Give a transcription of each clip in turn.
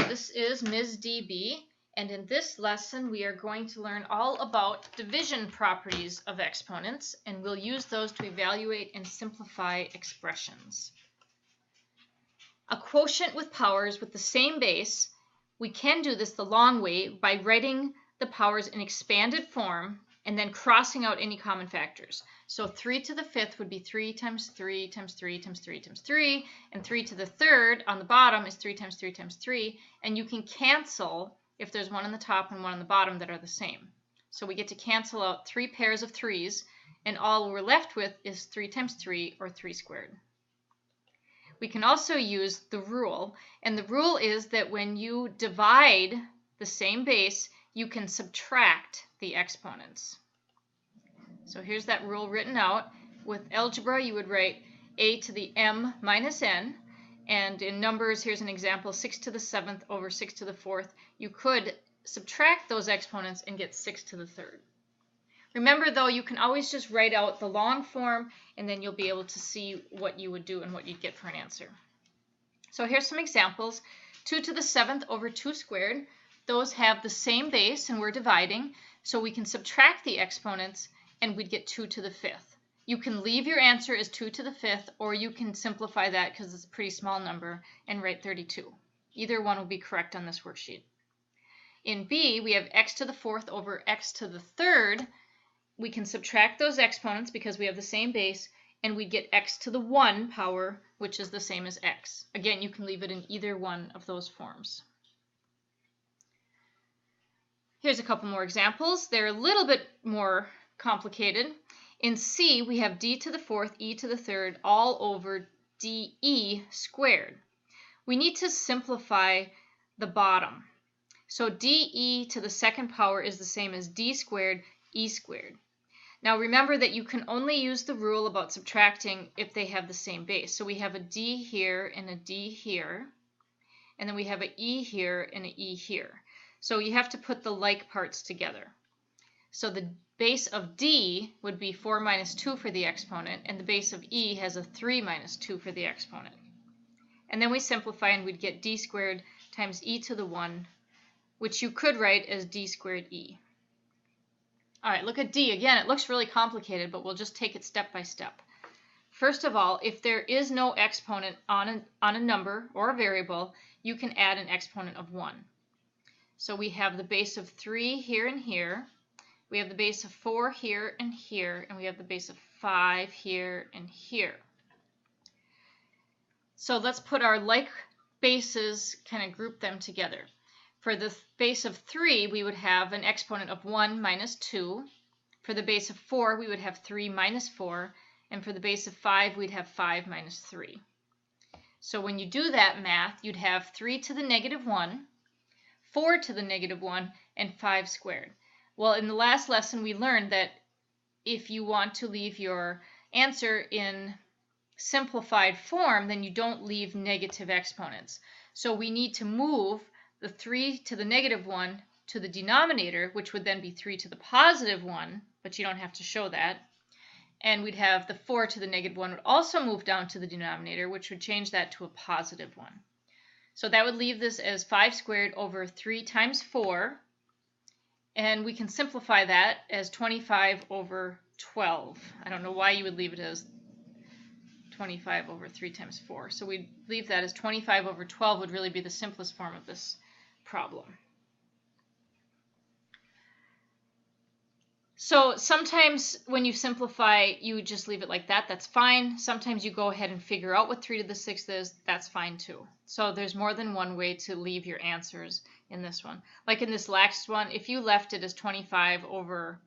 This is Ms. DB, and in this lesson we are going to learn all about division properties of exponents, and we'll use those to evaluate and simplify expressions. A quotient with powers with the same base, we can do this the long way by writing the powers in expanded form and then crossing out any common factors. So 3 to the 5th would be 3 times 3 times 3 times 3 times 3, and 3 to the 3rd on the bottom is 3 times 3 times 3, and you can cancel if there's one on the top and one on the bottom that are the same. So we get to cancel out 3 pairs of 3's, and all we're left with is 3 times 3, or 3 squared. We can also use the rule, and the rule is that when you divide the same base, you can subtract the exponents. So here's that rule written out. With algebra, you would write a to the m minus n, and in numbers, here's an example, 6 to the 7th over 6 to the 4th. You could subtract those exponents and get 6 to the 3rd. Remember, though, you can always just write out the long form, and then you'll be able to see what you would do and what you'd get for an answer. So here's some examples. 2 to the 7th over 2 squared. Those have the same base, and we're dividing, so we can subtract the exponents, and we'd get 2 to the 5th. You can leave your answer as 2 to the 5th, or you can simplify that because it's a pretty small number and write 32. Either one will be correct on this worksheet. In B, we have x to the 4th over x to the 3rd. We can subtract those exponents because we have the same base, and we get x to the 1 power, which is the same as x. Again, you can leave it in either one of those forms. Here's a couple more examples. They're a little bit more complicated. In C, we have d to the 4th, e to the 3rd, all over de squared. We need to simplify the bottom. So de to the 2nd power is the same as d squared, e squared. Now remember that you can only use the rule about subtracting if they have the same base. So we have a d here and a d here, and then we have an e here and an e here. So you have to put the like parts together. So the base of d would be 4 minus 2 for the exponent, and the base of e has a 3 minus 2 for the exponent. And then we simplify, and we'd get d squared times e to the 1, which you could write as d squared e. All right, look at D. Again, it looks really complicated, but we'll just take it step by step. First of all, if there is no exponent on a number or a variable, you can add an exponent of 1. So we have the base of 3 here and here. We have the base of 4 here and here, and we have the base of 5 here and here. So let's put our like bases, kind of group them together. For the base of 3, we would have an exponent of 1 minus 2. For the base of 4, we would have 3 minus 4. And for the base of 5, we'd have 5 minus 3. So when you do that math, you'd have 3 to the negative 1, 4 to the negative 1, and 5 squared. Well, in the last lesson, we learned that if you want to leave your answer in simplified form, then you don't leave negative exponents. So we need to move the 3 to the negative 1 to the denominator, which would then be 3 to the positive 1, but you don't have to show that. And we'd have the 4 to the negative 1 would also move down to the denominator, which would change that to a positive 1. So that would leave this as 5 squared over 3 times 4, and we can simplify that as 25 over 12. I don't know why you would leave it as 25 over 3 times 4. So we'd leave that as 25 over 12 would really be the simplest form of this problem. So sometimes when you simplify, you just leave it like that. That's fine. Sometimes you go ahead and figure out what 3 to the 6th is. That's fine too. So there's more than one way to leave your answers in this one. Like in this last one, if you left it as 25 over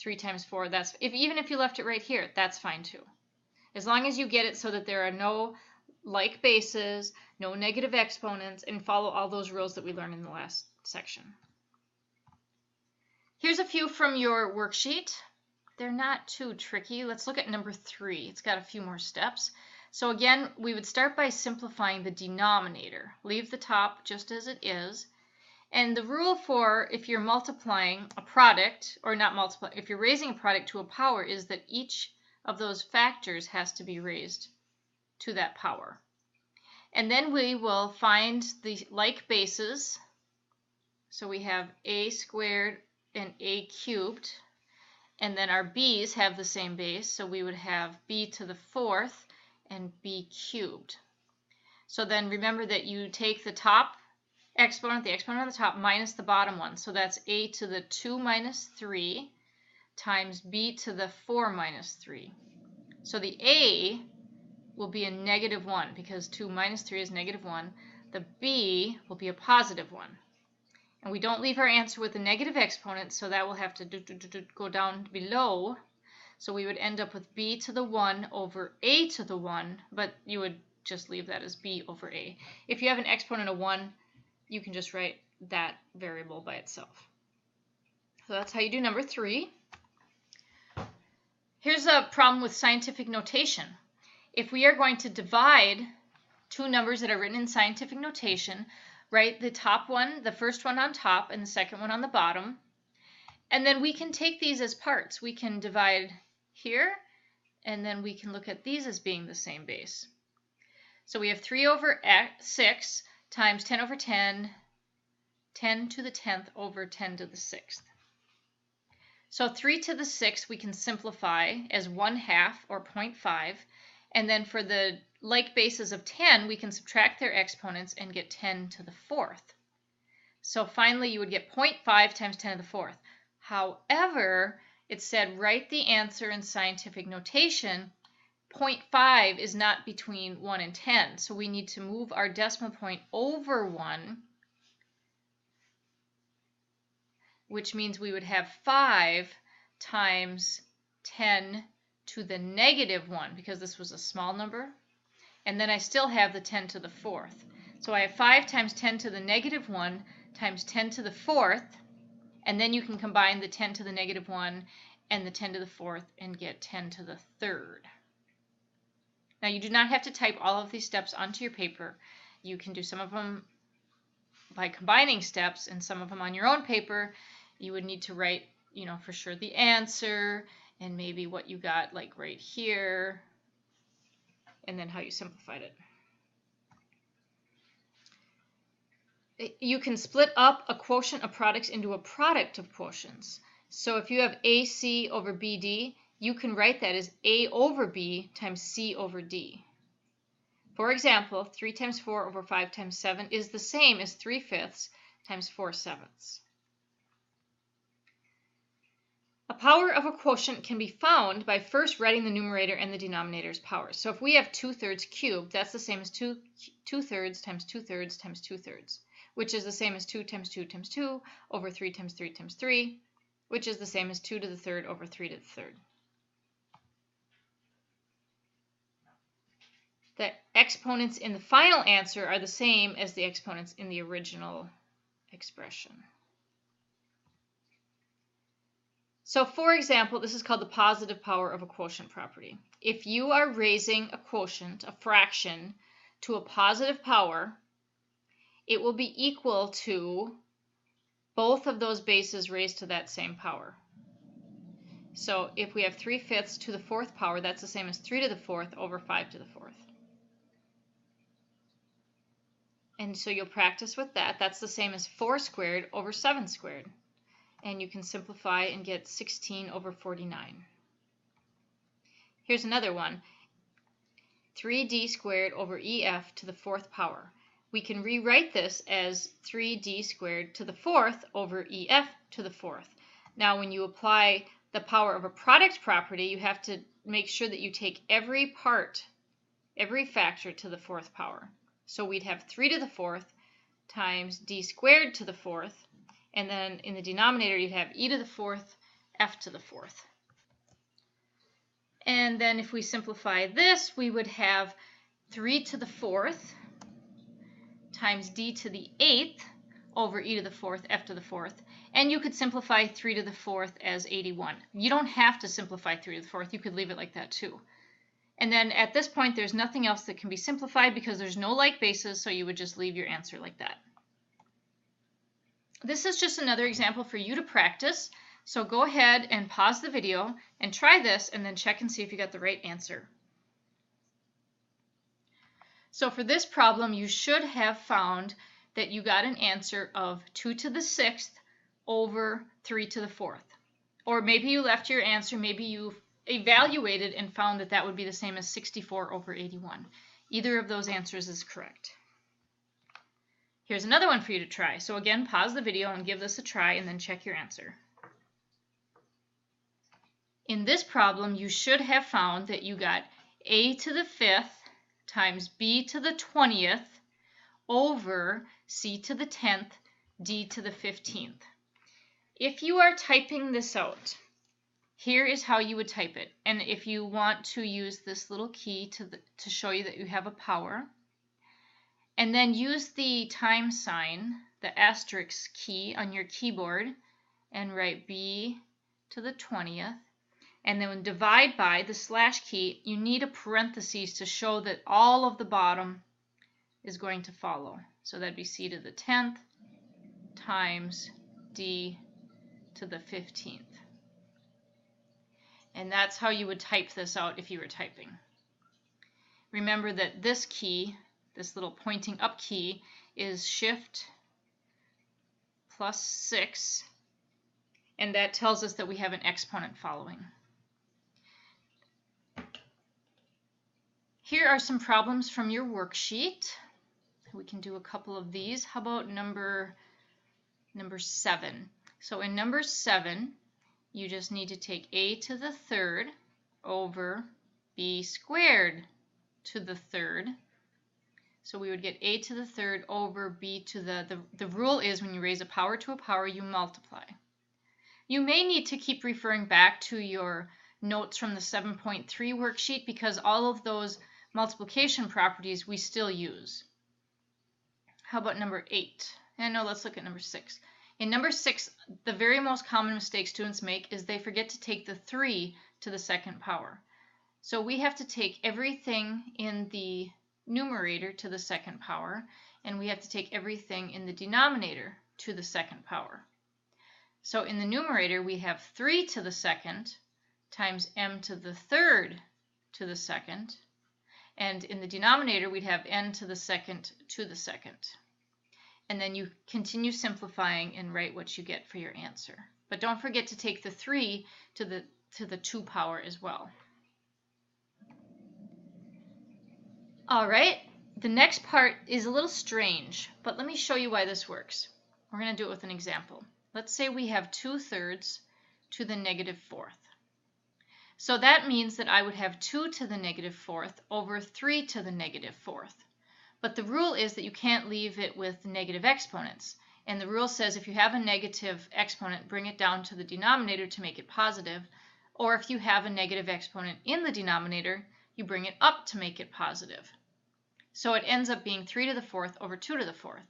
3 times 4, even if you left it right here, that's fine too. As long as you get it so that there are no like bases, no negative exponents, and follow all those rules that we learned in the last section. Here's a few from your worksheet. They're not too tricky. Let's look at number 3. It's got a few more steps. So again, we would start by simplifying the denominator. Leave the top just as it is. And the rule for if you're multiplying a product, or not multiplying, if you're raising a product to a power, is that each of those factors has to be raised to that power. And then we will find the like bases. So we have a squared and a cubed. And then our b's have the same base, so we would have b to the fourth and b cubed. So then remember that you take the top exponent, the exponent on the top, minus the bottom one. So that's a to the 2 minus 3 times b to the 4 minus 3. So the a will be a negative 1 because 2 minus 3 is negative 1. The b will be a positive 1. And we don't leave our answer with a negative exponent, so that will have to go down below. So we would end up with b to the 1 over a to the 1, but you would just leave that as b over a. If you have an exponent of 1, you can just write that variable by itself. So that's how you do number 3. Here's a problem with scientific notation. If we are going to divide two numbers that are written in scientific notation, write the top one, the first one on top, and the second one on the bottom. And then we can take these as parts. We can divide here, and then we can look at these as being the same base. So we have 3 over 6 times 10 over 10, 10 to the 10th over 10 to the 6th. So 3 to the 6th we can simplify as 1/2 or 0.5. And then for the like bases of 10, we can subtract their exponents and get 10 to the 4th. So finally, you would get 0.5 times 10 to the 4th. However, it said write the answer in scientific notation. 0.5 is not between 1 and 10, so we need to move our decimal point over 1, which means we would have 5 times 10 to the negative 1, because this was a small number. And then I still have the 10 to the 4th. So I have 5 times 10 to the negative 1 times 10 to the 4th, and then you can combine the 10 to the negative 1 and the 10 to the 4th and get 10 to the 3rd. Now you do not have to type all of these steps onto your paper. You can do some of them by combining steps and some of them on your own paper. You would need to write, for sure the answer and maybe what you got like right here, and then how you simplified it. You can split up a quotient of products into a product of quotients. So if you have AC over BD, you can write that as A over B times C over D. For example, 3 times 4 over 5 times 7 is the same as 3/5 times 4/7. A power of a quotient can be found by first writing the numerator and the denominator's powers. So if we have 2/3 cubed, that's the same as 2/3 times 2/3 times 2/3, which is the same as 2 times 2 times 2 over 3 times 3 times 3, which is the same as 2 to the 3rd over 3 to the 3rd. The exponents in the final answer are the same as the exponents in the original expression. So for example, this is called the positive power of a quotient property. If you are raising a quotient, a fraction, to a positive power, it will be equal to both of those bases raised to that same power. So if we have 3/5 to the 4th power, that's the same as 3 to the 4th over 5 to the 4th. And so you'll practice with that. That's the same as 4 squared over 7 squared. And you can simplify and get 16 over 49. Here's another one. 3d squared over EF to the 4th power. We can rewrite this as 3d squared to the 4th over EF to the 4th. Now when you apply the power of a product property, you have to make sure that you take every part, every factor to the 4th power. So we'd have 3 to the 4th times d squared to the 4th. And then in the denominator, you'd have e to the 4th, f to the 4th. And then if we simplify this, we would have 3 to the 4th times d to the 8th over e to the 4th, f to the 4th. And you could simplify 3 to the 4th as 81. You don't have to simplify 3 to the 4th. You could leave it like that too. And then at this point, there's nothing else that can be simplified because there's no like bases, so you would just leave your answer like that. This is just another example for you to practice. So go ahead and pause the video and try this and then check and see if you got the right answer. So for this problem, you should have found that you got an answer of 2 to the 6th over 3 to the 4th. Or maybe you left your answer, maybe you evaluated and found that that would be the same as 64 over 81. Either of those answers is correct. Here's another one for you to try. So again, pause the video and give this a try and then check your answer. In this problem, you should have found that you got a to the 5th times b to the 20th over c to the 10th, d to the 15th. If you are typing this out, here is how you would type it. And if you want to use this little key to show you that you have a power, and then use the time sign, the asterisk key on your keyboard, and write b to the 20th, and then divide by the slash key, you need a parentheses to show that all of the bottom is going to follow. So that'd be c to the 10th times d to the 15th. And that's how you would type this out if you were typing. Remember that this key, this little pointing up key, is shift plus 6, and that tells us that we have an exponent following. Here are some problems from your worksheet. We can do a couple of these. How about number 7? So in number 7, you just need to take a to the 3rd over b squared to the 3rd. So we would get a to the 3rd over b to the rule is when you raise a power to a power, you multiply. You may need to keep referring back to your notes from the 7.3 worksheet because all of those multiplication properties we still use. How about number 8? And no, let's look at number 6. In number 6, the very most common mistake students make is they forget to take the 3 to the 2nd power. So we have to take everything in the numerator to the 2nd power, and we have to take everything in the denominator to the 2nd power. So in the numerator, we have 3 to the 2nd times m to the 3rd to the 2nd, and in the denominator, we'd have n to the 2nd to the 2nd. And then you continue simplifying and write what you get for your answer. But don't forget to take the 3 to the 2 power as well. All right, the next part is a little strange, but let me show you why this works. We're going to do it with an example. Let's say we have 2/3 to the -4th. So that means that I would have 2 to the -4th over 3 to the -4th. But the rule is that you can't leave it with negative exponents. And the rule says if you have a negative exponent, bring it down to the denominator to make it positive. Or if you have a negative exponent in the denominator, you bring it up to make it positive. So it ends up being 3 to the 4th over 2 to the 4th.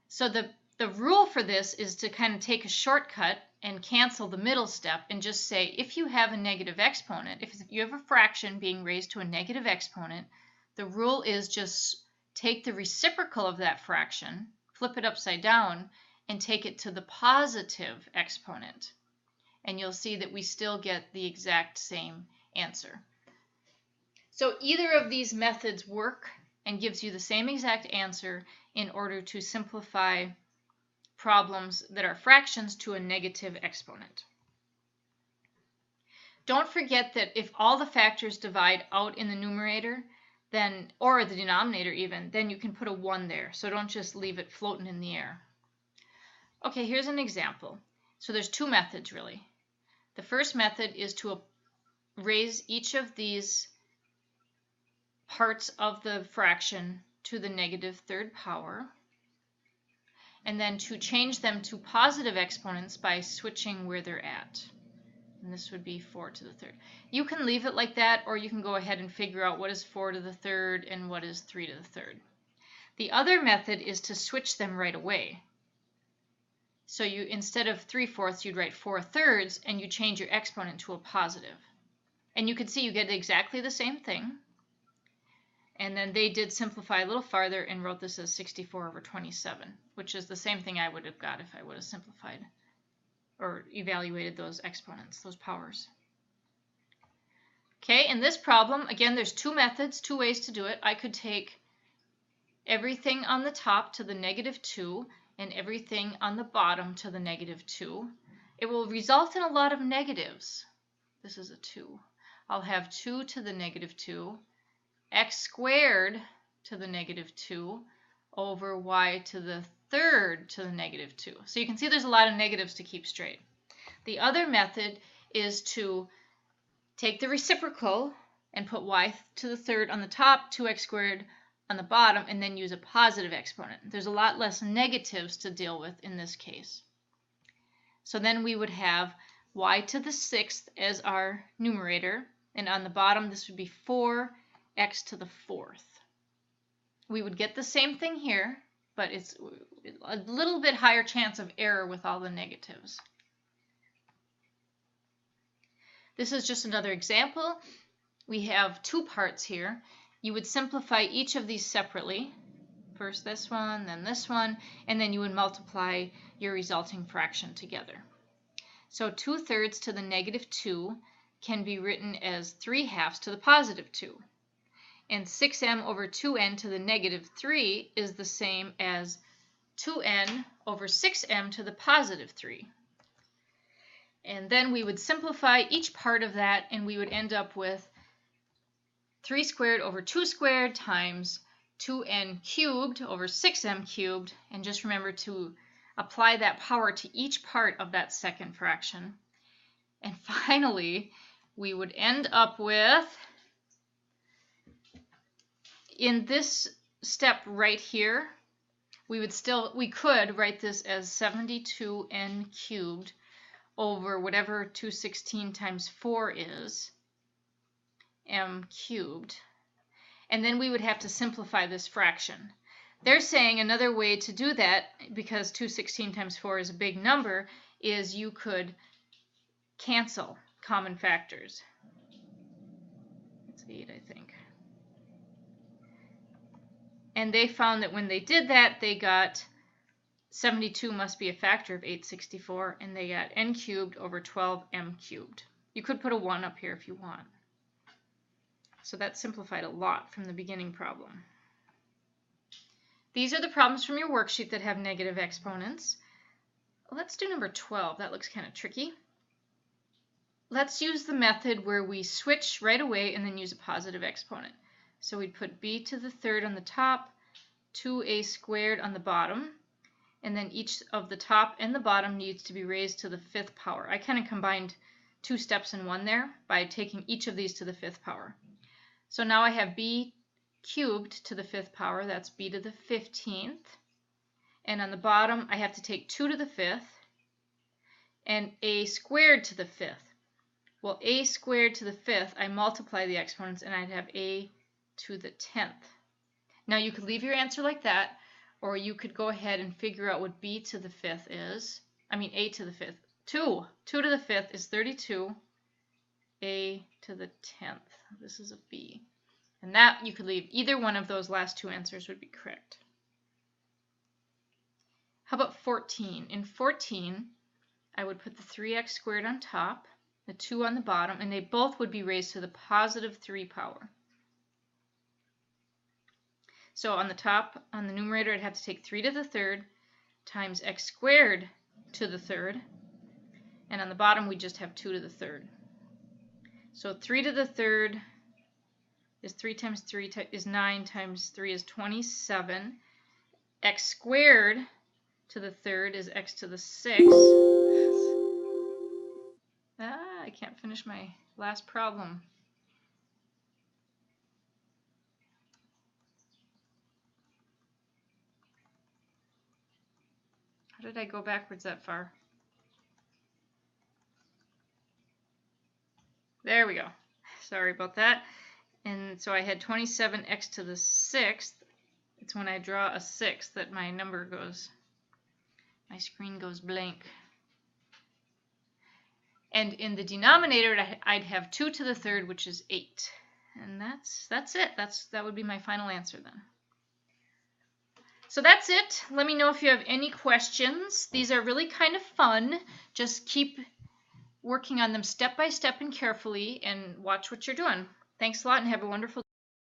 So the rule for this is to kind of take a shortcut and cancel the middle step and just say if you have a negative exponent, if you have a fraction being raised to a negative exponent, the rule is just take the reciprocal of that fraction, flip it upside down, and take it to the positive exponent. And you'll see that we still get the exact same answer. So either of these methods work and gives you the same exact answer in order to simplify problems that are fractions to a negative exponent. Don't forget that if all the factors divide out in the numerator, then, or the denominator even, then you can put a 1 there. So don't just leave it floating in the air. Okay, here's an example. So there's 2 methods really. The first method is to raise each of these parts of the fraction to the -3rd power, and then to change them to positive exponents by switching where they're at. And this would be 4 to the 3rd. You can leave it like that, or you can go ahead and figure out what is 4 to the 3rd and what is 3 to the 3rd. The other method is to switch them right away. So you, instead of 3/4, you'd write 4/3, and you change your exponent to a positive. And you can see you get exactly the same thing. And then they did simplify a little farther and wrote this as 64 over 27, which is the same thing I would have got if I would have simplified or evaluated those exponents, those powers. Okay, in this problem, again, there's two methods, two ways to do it. I could take everything on the top to the -2 and everything on the bottom to the -2. It will result in a lot of negatives. This is a 2. I'll have 2 to the -2, x squared to the -2 over y to the third to the -2. So you can see there's a lot of negatives to keep straight. The other method is to take the reciprocal and put y to the third on the top, 2x squared on the bottom, and then use a positive exponent. There's a lot less negatives to deal with in this case. So then we would have y to the 6th as our numerator, and on the bottom this would be 4x to the 4th. We would get the same thing here, but it's a little bit higher chance of error with all the negatives. This is just another example. We have two parts here. You would simplify each of these separately. First this one, then this one, and then you would multiply your resulting fraction together. So 2/3 to the -2 can be written as 3/2 to the +2. And 6m over 2n to the -3 is the same as 2n over 6m to the +3. And then we would simplify each part of that, and we would end up with 3 squared over 2 squared times 2n cubed over 6m cubed. And just remember to apply that power to each part of that second fraction. And finally, we would end up with, in this step right here, we could write this as 72n cubed over whatever 216 times 4 is, m cubed. And then we would have to simplify this fraction. They're saying another way to do that, because 216 times 4 is a big number, is you could cancel common factors. It's 8, I think. And they found that when they did that, they got 72 must be a factor of 864, and they got n cubed over 12m cubed. You could put a 1 up here if you want. So that simplified a lot from the beginning problem. These are the problems from your worksheet that have negative exponents. Let's do number 12. That looks kind of tricky. Let's use the method where we switch right away and then use a positive exponent. So we'd put b to the third on the top, 2a squared on the bottom, and then each of the top and the bottom needs to be raised to the 5th power. I kind of combined two steps in one there by taking each of these to the 5th power. So now I have b cubed to the 5th power, that's b to the 15th. And on the bottom, I have to take 2 to the 5th and a squared to the 5th. Well, a squared to the 5th, I multiply the exponents and I'd have a to the 10th. Now you could leave your answer like that, or you could go ahead and figure out what b to the 5th is. I mean a to the 5th. 2 to the 5th is 32. A to the 10th. This is a b. And that you could leave. Either one of those last two answers would be correct. How about 14? In 14, I would put the 3x squared on top, the 2 on the bottom, and they both would be raised to the +3 power. So on the top, on the numerator, I'd have to take 3 to the 3rd times x squared to the 3rd. And on the bottom, we just have 2 to the 3rd. So 3 to the 3rd is 3 times 3 is 9 times 3 is 27. X squared to the 3rd is x to the 6th. I can't finish my last problem. How did I go backwards that far? There we go. Sorry about that. And so I had 27x to the 6th. It's when I draw a 6 that my number goes, my screen goes blank. And in the denominator, I'd have 2 to the 3rd, which is 8. And that's it. That would be my final answer then. So that's it. Let me know if you have any questions. These are really kind of fun. Just keep working on them step by step and carefully, and watch what you're doing. Thanks a lot and have a wonderful day.